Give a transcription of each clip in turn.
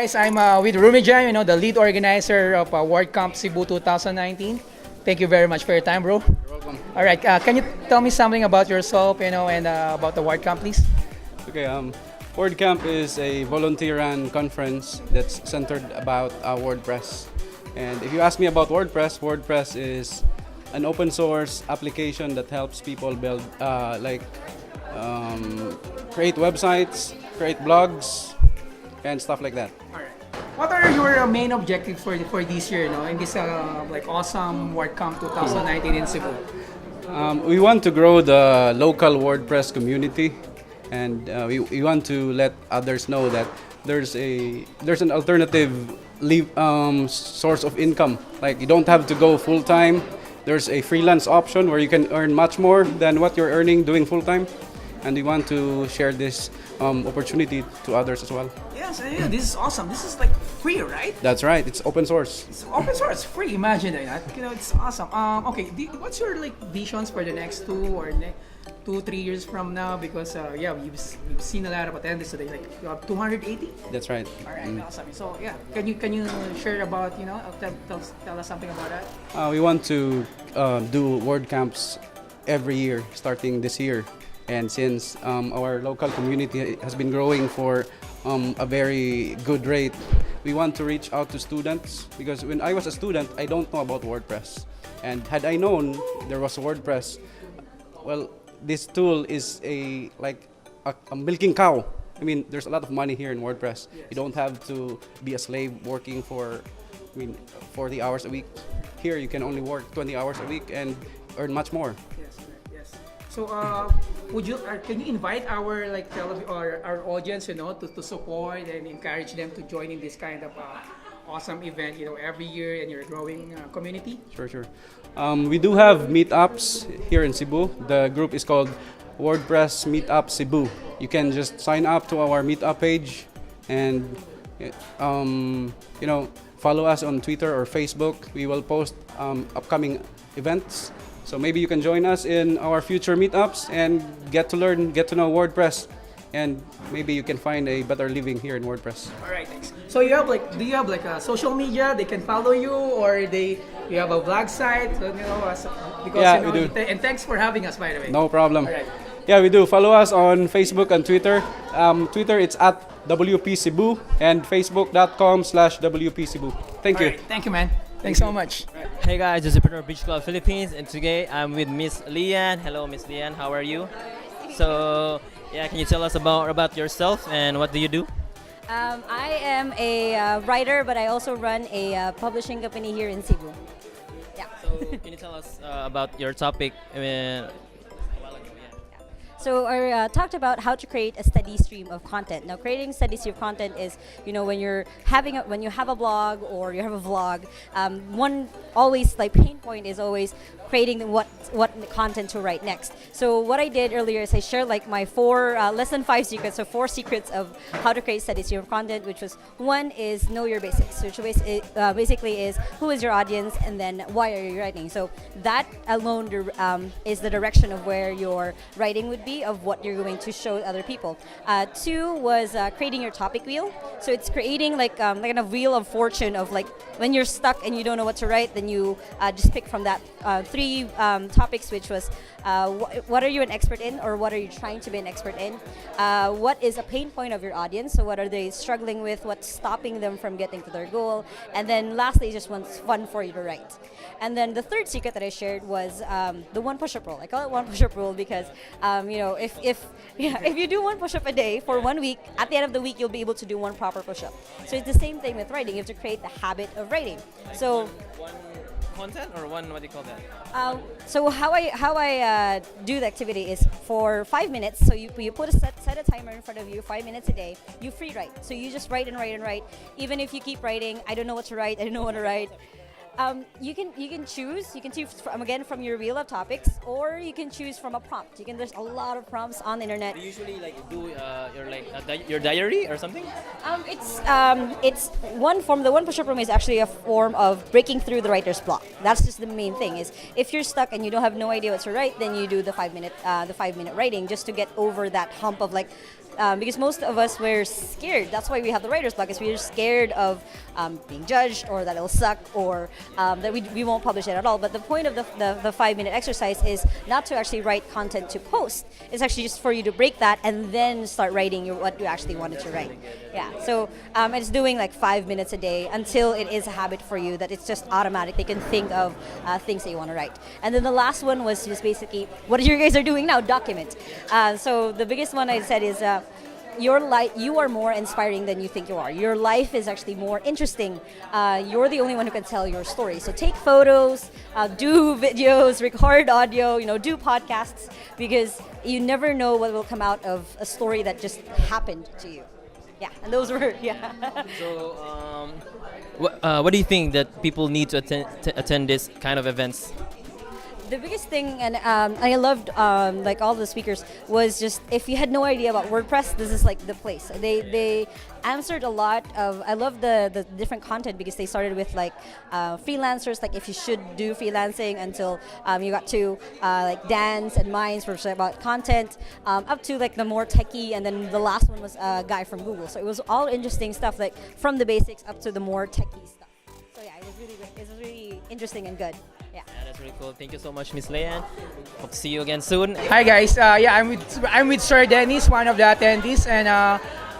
guys, I'm with Rumijan, the lead organizer of Wordcamp Cebu 2019. Thank you very much for your time, bro. You're welcome. All right, can you tell me something about yourself, and about the Wordcamp, please? Okay, WordCamp is a volunteer-run conference that's centered about WordPress. And if you ask me about WordPress, WordPress is an open source application that helps people build, create websites, create blogs, and stuff like that. All right. What are your main objectives for this year, in this awesome WordCamp 2019 in Cebu? We want to grow the local WordPress community, and we want to let others know that there's an alternative source of income. Like, you don't have to go full time. There's a freelance option where you can earn much more than what you're earning doing full time, and we want to share this opportunity to others as well. Yes, yeah, this is awesome. This is like free, right? That's right. It's open source. It's open source, free. Imagine that. It's awesome. Okay, what's your visions for the next 2-3 years from now? Because we've seen a lot of attendees today. Like, you have 280. That's right. All right, awesome. So yeah, can you share about tell us something about that? We want to do word camps every year, starting this year. And since our local community has been growing for a very good rate, we want to reach out to students, because when I was a student, I don't know about WordPress. And had I known there was WordPress, well, this tool is a milking cow. I mean, there's a lot of money here in WordPress. Yes. You don't have to be a slave working for 40 hours a week. Here, you can only work 20 hours a week and earn much more. Yes. So, can you invite our our audience, to support and encourage them to join in this kind of awesome event, every year in your growing community? Sure. We do have meetups here in Cebu. The group is called WordPress Meetup Cebu. You can just sign up to our meetup page and follow us on Twitter or Facebook. We will post upcoming events. So maybe you can join us in our future meetups and get to know WordPress, and maybe you can find a better living here in WordPress. All right, thanks. So do you have a social media they can follow you, or you have a vlog site? Because we do. And thanks for having us, by the way. No problem. All right. Yeah, we do. Follow us on Facebook and Twitter. Twitter, it's at WP Cebu, and facebook.com/WP Cebu. Thank you. All right, thank you, man. Thanks so much. Hey guys, this is Entrepreneur Beach Club Philippines, and today I'm with Miss Lian. Hello, Miss Lian. How are you? So, can you tell us about yourself and what do you do? I am a writer, but I also run a publishing company here in Cebu. Yeah. So, can you tell us about your topic? So I talked about how to create a steady stream of content. Now, creating steady stream of content is, when you have a blog or you have a vlog, one always pain point is always creating what content to write next. So what I did earlier is I shared my 4 less than 5 secrets, so 4 secrets of how to create steady stream of content, which was, one is know your basics, which basically is who is your audience and then why are you writing. So that alone is the direction of where your writing would be, of what you're going to show other people. 2 was creating your topic wheel. So it's creating a wheel of fortune of when you're stuck and you don't know what to write, then you just pick from that 3 topics, which was what are you an expert in, or what are you trying to be an expert in? What is a pain point of your audience? So what are they struggling with? What's stopping them from getting to their goal? And then lastly, just what's fun for you to write. And then the 3rd secret that I shared was the 1 push-up rule. I call it 1 push-up rule because if you do 1 push-up a day for 1 week, at the end of the week you'll be able to do 1 proper push-up. So it's the same thing with writing. You have to create the habit of writing. So one content or one, what do you call that? So how I do the activity is for 5 minutes. So you put set a timer in front of you, 5 minutes a day. You free write. So you just write and write and write. Even if you keep writing, I don't know what to write. I don't know what to write. You can choose. You can choose from your wheel of topics, or you can choose from a prompt. There's a lot of prompts on the internet. Do you usually do your diary or something? It's one form. The 1 push-up room is actually a form of breaking through the writer's block. That's just the main thing. Is if you're stuck and you don't have no idea what to write, then you do the 5 minute writing just to get over that hump of because most of us were scared. That's why we have the writer's block, is we're scared of being judged, or that it'll suck, or that we won't publish it at all. But the point of the 5-minute exercise is not to actually write content to post. It's actually just for you to break that and then start writing what you actually wanted to write. Yeah, so it's doing like 5 minutes a day until it is a habit for you, that it's just automatic. They can think of things that you want to write. And then the last one was just basically what you guys are doing now, document. So the biggest one I said is your life, you are more inspiring than you think you are. Your life is actually more interesting. You're the only one who can tell your story. So take photos, do videos, record audio, do podcasts, because you never know what will come out of a story that just happened to you. Yeah, and those were, yeah. So, what do you think that people need to attend this kind of events? The biggest thing, and I loved like all the speakers, was just if you had no idea about WordPress, this is like the place. They answered a lot of. I love the different content, because they started with like freelancers, like if you should do freelancing, until you got to like Dan's and Mine's, which was about content, up to like the more techie, and then the last one was a guy from Google. So it was all interesting stuff, like from the basics up to the more techie stuff. So yeah, it was really great. It was really interesting and good. Yeah. Yeah, that's really cool. Thank you so much, Miss Leanne. Hope to see you again soon. Hi guys, I'm with Sir Dennis, one of the attendees, and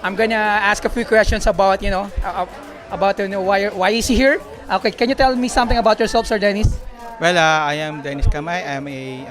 I'm gonna ask a few questions about why is he here. Okay, can you tell me something about yourself, Sir Dennis? Well, I am Dennis Kamay. I'm a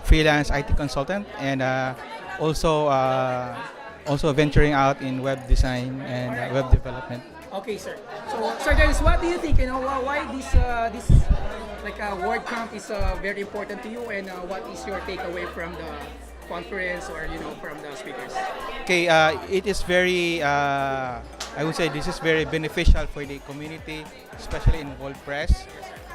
freelance IT consultant, and also venturing out in web design and web development. Okay, sir. So, Sir Dennis, what do you think? Why this like WordCamp is very important to you, and what is your takeaway from the conference, or from the speakers? Okay, it is very. I would say this is very beneficial for the community, especially in WordPress,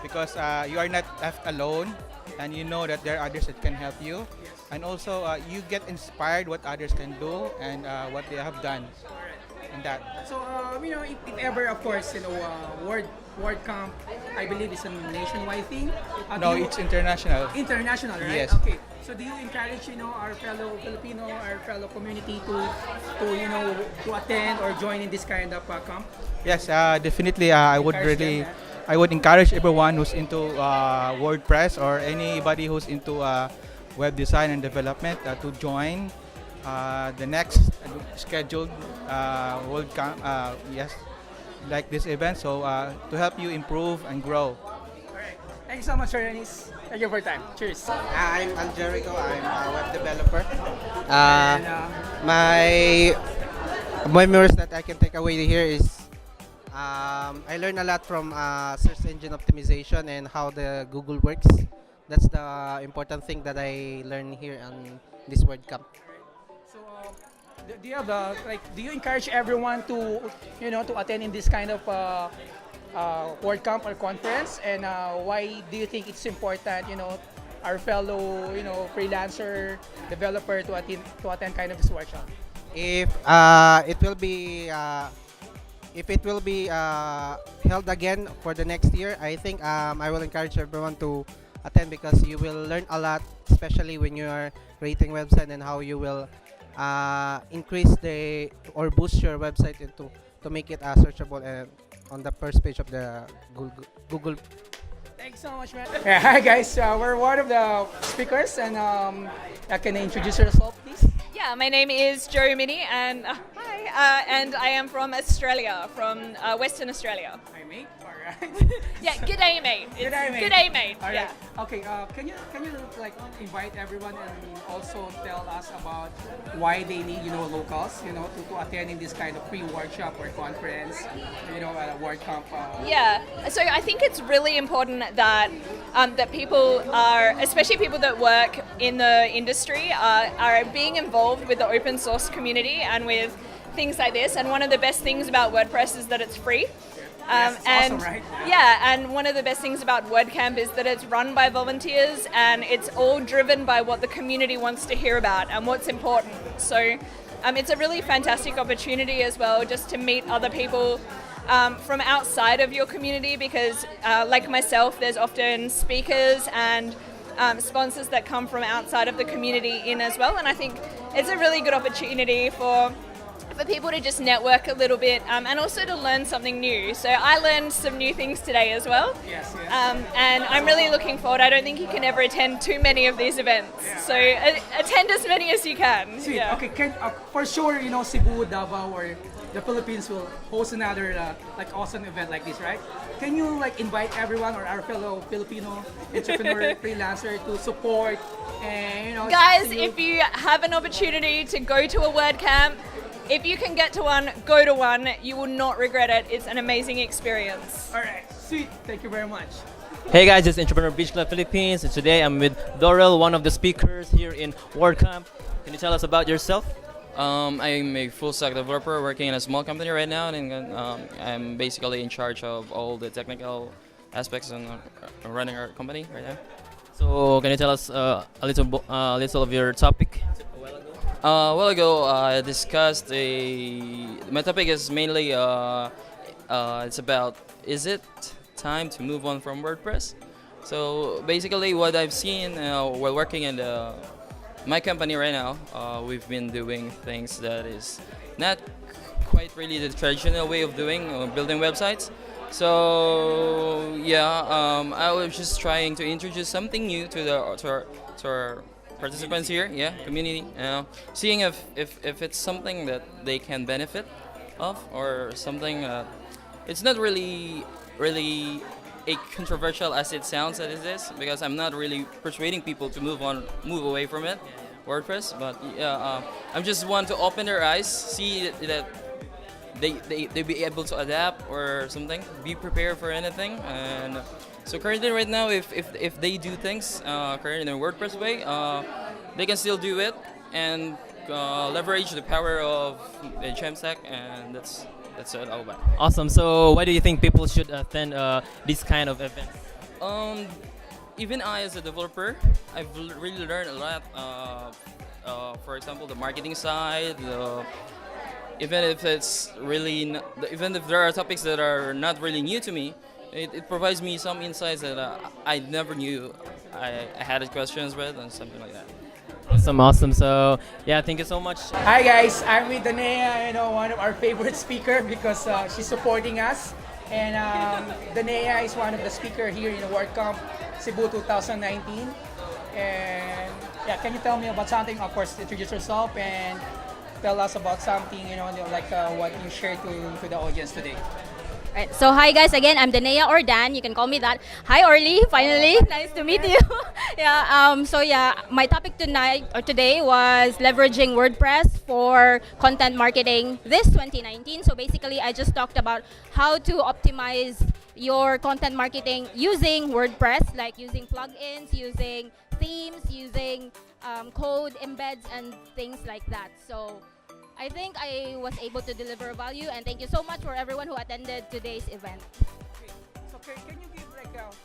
because you are not left alone, and you know that there are others that can help you, and also you get inspired what others can do and what they have done. That. So, if ever, of course, WordCamp, I believe is a nationwide thing. No, it's international. International, right? Yes. Okay. So, do you encourage, our fellow Filipino, our fellow community to attend or join in this kind of camp? Yes, definitely. I would encourage everyone who's into WordPress, or anybody who's into web design and development to join the next scheduled WordCamp, like this event, so to help you improve and grow. All right. Thank you so much, Sir Dennis. Thank you for your time. Cheers. I'm Aljerico. I'm a web developer. My memories that I can take away here is I learned a lot from search engine optimization and how the Google works. That's the important thing that I learned here on this WordCamp. So, do you have do you encourage everyone to to attend in this kind of WordCamp or conference? And why do you think it's important, our fellow freelancer developer to attend kind of this workshop? If it will be held again for the next year, I think I will encourage everyone to attend, because you will learn a lot, especially when you are creating website, and how you will increase or boost your website to make it searchable and on the first page of the Google. Thanks so much, man. Yeah, hi guys, we're one of the speakers, and can you introduce yourself, please? Yeah, my name is Jo Mini, and hi, and I am from Australia, from Western Australia. Hi, mate. All right. Yeah, g'day, mate. G'day, mate. G'day, mate. All Yeah. right. Okay. Can you invite everyone, and also tell us about why they need locals to attend in this kind of free workshop or conference, at a WordCamp. Yeah. So I think it's really important that that people are, especially people that work in the industry, are being involved with the open source community and with things like this. And one of the best things about WordPress is that it's free. Yes, and awesome, right? yeah, and one of the best things about WordCamp is that it's run by volunteers, and it's all driven by what the community wants to hear about and what's important. So it's a really fantastic opportunity as well, just to meet other people from outside of your community, because like myself, there's often speakers and sponsors that come from outside of the community in as well. And I think it's a really good opportunity for people to just network a little bit and also to learn something new. So I learned some new things today as well. Yes. And I'm really looking forward. I don't think you can ever attend too many of these events. So attend as many as you can. Sweet. Yeah. Okay, for sure, Cebu, Davao, or the Philippines will host another awesome event like this, right? Can you invite everyone or our fellow Filipino entrepreneur freelancer to support and Guys, if you have an opportunity to go to a WordCamp, if you can get to one, go to one. You will not regret it. It's an amazing experience. All right, sweet. Thank you very much. Hey guys, it's Entrepreneur Beach Club Philippines, and today I'm with Dorel, one of the speakers here in Wordcamp. Can you tell us about yourself? I'm a full stack developer working in a small company right now, and I'm basically in charge of all the technical aspects and running our company right now. So can you tell us a little of your topic? A while ago, I discussed my topic is mainly it's about, is it time to move on from WordPress? So basically, what I've seen while working in my company right now, we've been doing things that is not quite really the traditional way of doing building websites. So yeah, I was just trying to introduce something new to our participants here, community. Seeing if it's something that they can benefit of, or something it's not really a controversial as it sounds that it is, because I'm not really persuading people to move away from it, WordPress. But I'm just want to open their eyes, see that they be able to adapt or something, be prepared for anything. And so currently right now, if they do things currently in a WordPress way, they can still do it and leverage the power of the Jamstack, and that's it all about. Awesome. So why do you think people should attend this kind of event? Even I, as a developer, I've really learned a lot. For example, the marketing side. Even if it's really, even if there are topics that are not really new to me, it provides me some insights that I never knew I had questions with, and something like that. Awesome. So yeah, thank you so much. Hi guys, I'm with Danea, one of our favorite speaker, because she's supporting us. And Danea is one of the speaker here in Wordcamp Cebu 2019. And yeah, can you tell me about something? Of course, introduce yourself and tell us about something, what you shared to the audience today. Right. So hi guys, again, I'm Danea or Dan. You can call me that. Hi Orly, finally, nice to meet you. My topic today was leveraging WordPress for content marketing this 2019. So basically, I just talked about how to optimize your content marketing using WordPress, like using plugins, using themes, using code embeds, and things like that. So I think I was able to deliver value, and thank you so much for everyone who attended today's event. Okay. So can you give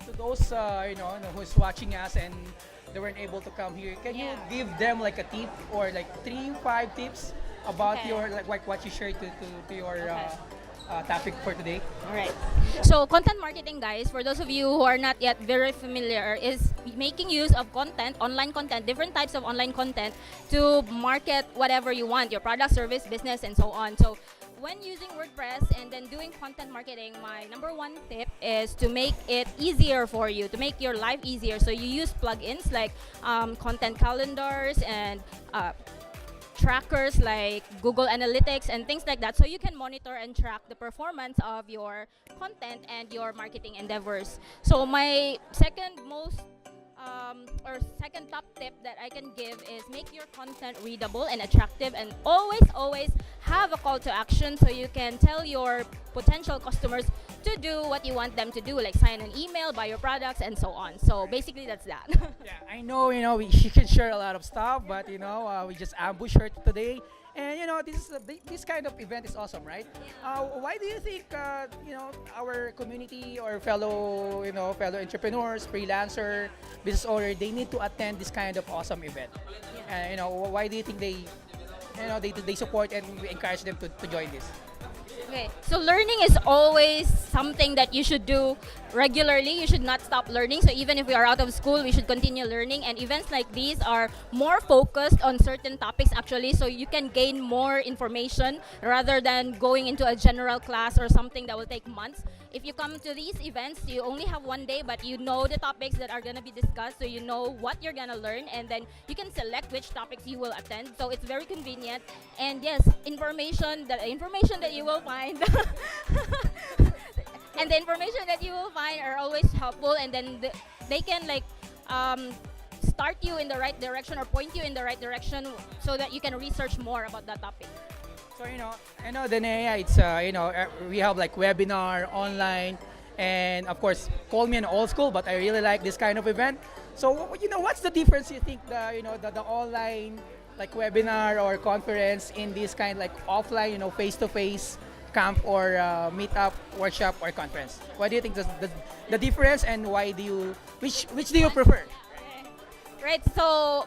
to those who's watching us and they weren't able to come here, can you give them a tip or 3-5 tips about your what you shared to your topic for today? All right. So content marketing, guys, for those of you who are not yet very familiar, is making use of content, online content, different types of online content to market whatever you want, your product, service, business, and so on. So when using WordPress and then doing content marketing, my number one tip is to make it easier for you, to make your life easier. So you use plugins like content calendars and trackers like Google Analytics and things like that, so you can monitor and track the performance of your content and your marketing endeavors. So my second top tip that I can give is make your content readable and attractive, and always have a call to action so you can tell your potential customers to do what you want them to do, like sign an email, buy your products, and so on. So basically that's that. Yeah, I know, she can share a lot of stuff, but we just ambushed her today. And this kind of event is awesome, right? Why do you think our community or fellow entrepreneurs, freelancer, business owner, they need to attend this kind of awesome event? And why do you think they support and we encourage them to join this? Okay, so learning is always something that you should do regularly. You should not stop learning. So even if we are out of school, we should continue learning. And events like these are more focused on certain topics actually, so you can gain more information rather than going into a general class or something that will take months. If you come to these events, you only have one day, but you know the topics that are going to be discussed, so you know what you're going to learn, and then you can select which topics you will attend. So it's very convenient. And yes, information that you will find and the information that you will find are always helpful, and then they can like start you in the right direction or point you in the right direction so that you can research more about that topic. So I know Danea, it's we have like webinar online, and of course, call me an old school, but I really like this kind of event. So what's the difference you think the online like webinar or conference in this kind like offline face-to-face camp or meetup, workshop or conference? What do you think the difference, and why do you which do you prefer? Right, so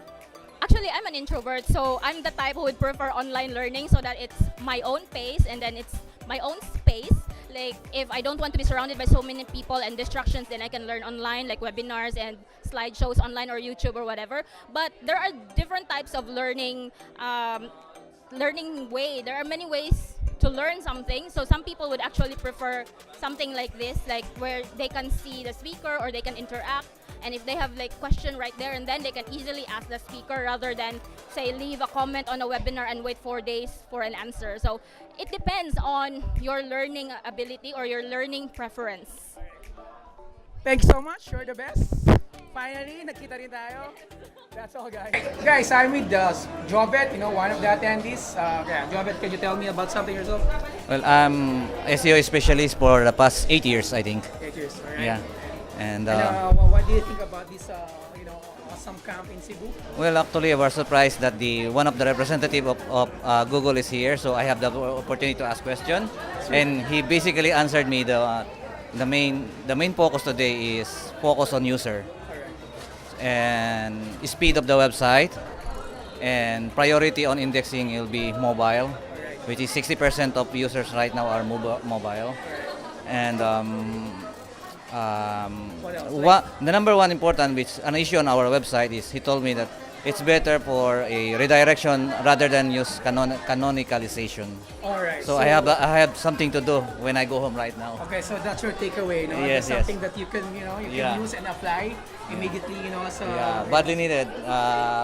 actually I'm an introvert, so I'm the type who would prefer online learning so that it's my own pace and then it's my own space. Like if I don't want to be surrounded by so many people and distractions, then I can learn online like webinars and slideshows online or YouTube or whatever. But there are different types of learning way. There are many ways to learn something. So some people would actually prefer something like this, like where they can see the speaker or they can interact. And if they have like question right there and then, they can easily ask the speaker rather than say leave a comment on a webinar and wait 4 days for an answer. So it depends on your learning ability or your learning preference. Thank you so much. You're the best. Finally, nakita rin tayo. That's all, guys. Guys, I'm with Jovet, one of the attendees. Jovet, can you tell me about something yourself? Well, I'm SEO specialist for the past 8 years, I think. 8 years, all right. Yeah. And what do you think about this, awesome camp in Cebu? well, actually, I was surprised that one of the representative of Google is here, so I have the opportunity to ask question, and he basically answered me the main focus today is focus on user and speed of the website, and priority on indexing will be mobile, which is 60% of users right now are mobile, and the number one important, which an issue on our website is, he told me that it's better for a redirection rather than use canonicalization. All right. So I have something to do when I go home right now. Okay, so that's your takeaway, Yes, That's something yes. that you can Yeah. use and apply immediately, so Yeah, badly needed.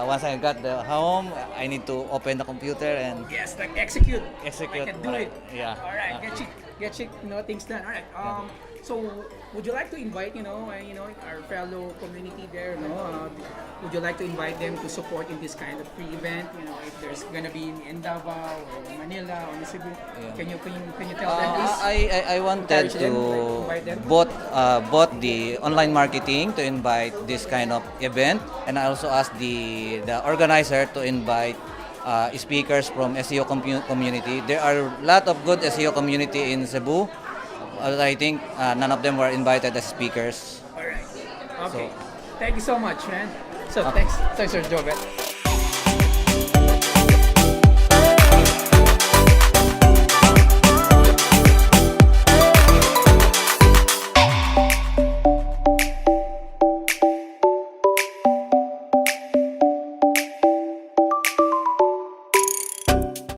Once I got the home, I need to open the computer and yes, like execute. execute. I can do it. Yeah. All right, get things done. All right. So would you like to invite our fellow community there? Would you like to invite them to support in this kind of free event? If there's gonna be in Davao or Manila or in Cebu, can you tell them this? I wanted Encourage them, to invite them? both the online marketing to invite this kind of event, and I also asked the organizer to invite speakers from SEO community. There are a lot of good SEO community in Cebu. I think none of them were invited as speakers. All right. Okay. Thank you so much, man. So thanks, Sir Jovet.